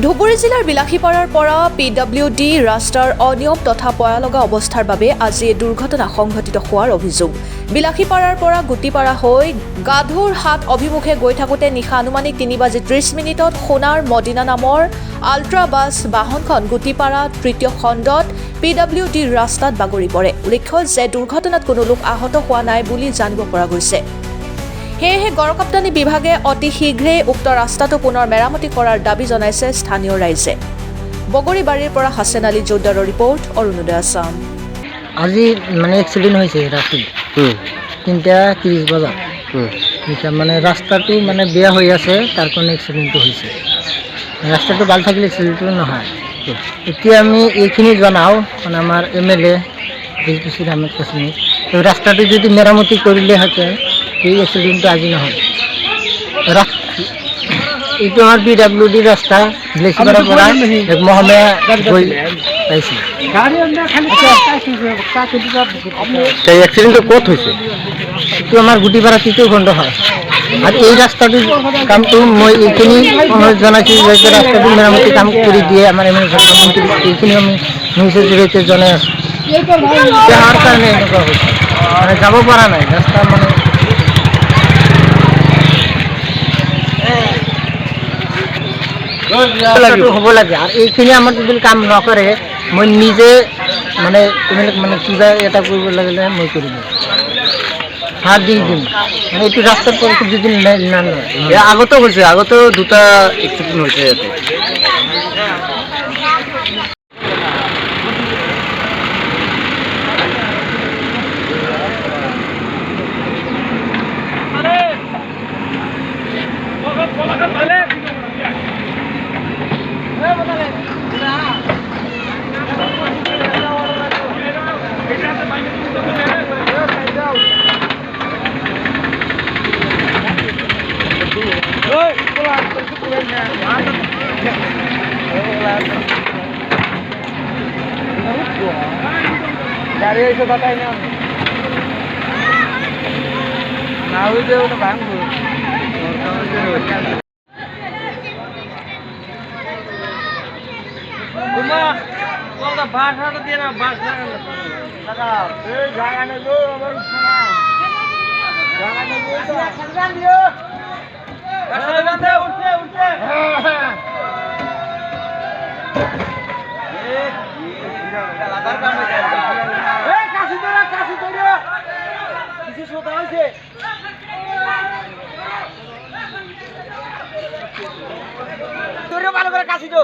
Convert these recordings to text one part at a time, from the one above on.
ধুবুৰী জিলাৰ বিলাসীপাৰাৰ পৰা PWD ৰাস্তাৰ অনিয়ম তথা পয়ালগা অৱস্থাৰ বাবে আজি দুৰ্ঘটনা সংঘটিত হোৱাৰ অভিযোগ। বিলাসীপাৰাৰ পৰা গুটিপাৰা হৈ গাধুৰ হাট অভিমুখে গৈ থাকোঁতে নিশা আনুমানিক 3:30 সোণাৰ মদিনা নামৰ আল্ট্ৰা বাছ বাহনখন গুটিপাৰা তৃতীয় খণ্ডত PWD ৰাস্তাত বাগৰি পৰে। উল্লেখ্য যে দুৰ্ঘটনাত কোনো লোক আহত হোৱা নাই বুলি জানিব পৰা গৈছে। সেয়েহে গড়কাপ্তানি বিভাগে অতি শীঘ্ৰেই উক্ত ৰাস্তাটো পুনৰ মেৰামতি কৰাৰ দাবী জনাইছে স্থানীয় ৰাইজে। বগৰীবাৰীৰ পৰা হাছেন আলী জোদ্দাৰৰ ৰিপৰ্ট, অৰুণোদয় আছাম। আজি মানে এক্সিডেণ্ট হৈছে ৰাতি 3:30 বজাত। এতিয়া মানে ৰাস্তাটো মানে বেয়া হৈ আছে, তাৰ কাৰণে এক্সিডেণ্টটো হৈছে। ৰাস্তাটো ভাল থাকিলে এক্সিডেণ্টটো নহয়। এতিয়া আমি এইখিনি জনাওঁ মানে আমাৰ MLA দিলকুছিৰ আহমেদ কাশ্মীৰ, ৰাস্তাটো যদি মেৰামতি কৰিলেহেঁতেন এই এক্সিডেণ্টটো আজি নহয়। এইটো আমাৰ PWD ৰাস্তা, বিলাসীপাৰাৰ পৰা মহমে গৈ পাইছে। এক্সিডেণ্টটো ক'ত হৈছে? এইটো আমাৰ গুটিপাৰা তৃতীয় খণ্ড হয়। আৰু এই ৰাস্তাটো কামটো মই এইখিনি অনুৰোধ জনাইছোঁ যে ৰাস্তাটো মেৰামতি কাম কৰি দিয়ে আমাৰ MLA মন্ত্ৰী, এইখিনি আমি নিউজৰ জৰিয়তে জনাই আছোঁ। যাৰ কাৰণে এনেকুৱা হৈছে মানে যাব পৰা নাই ৰাস্তা মানে হ'ব লাগে। আৰু এইখিনি আমাৰ যদি কাম নকৰে মই নিজে মানে কিবা এটা কৰিব লাগিলে মই কৰি দিম, হাত দি দিম। মানে এইটো ৰাস্তাৰ পদক্ষেপ যদি নলয়। আগতেও হৈছে, আগতেও দুটা এক্সিডেণ্ট হৈছে ইয়াতে। গাড়ি এসে বাতাই না না হইলে ওটা ভাঙবো। বাসাটা দিয়ে না বাস জায়গা নেব আমার জায়গা নেব উঠছে উঠছে ভালো করে কাশি তো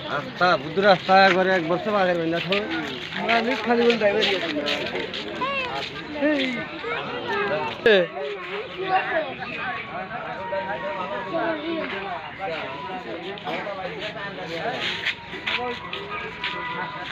রাস্তা বুদ্ধ রাস্তা একবারে এক বছর আগের বেলা তো আমরা খালি বল ড্রাইভার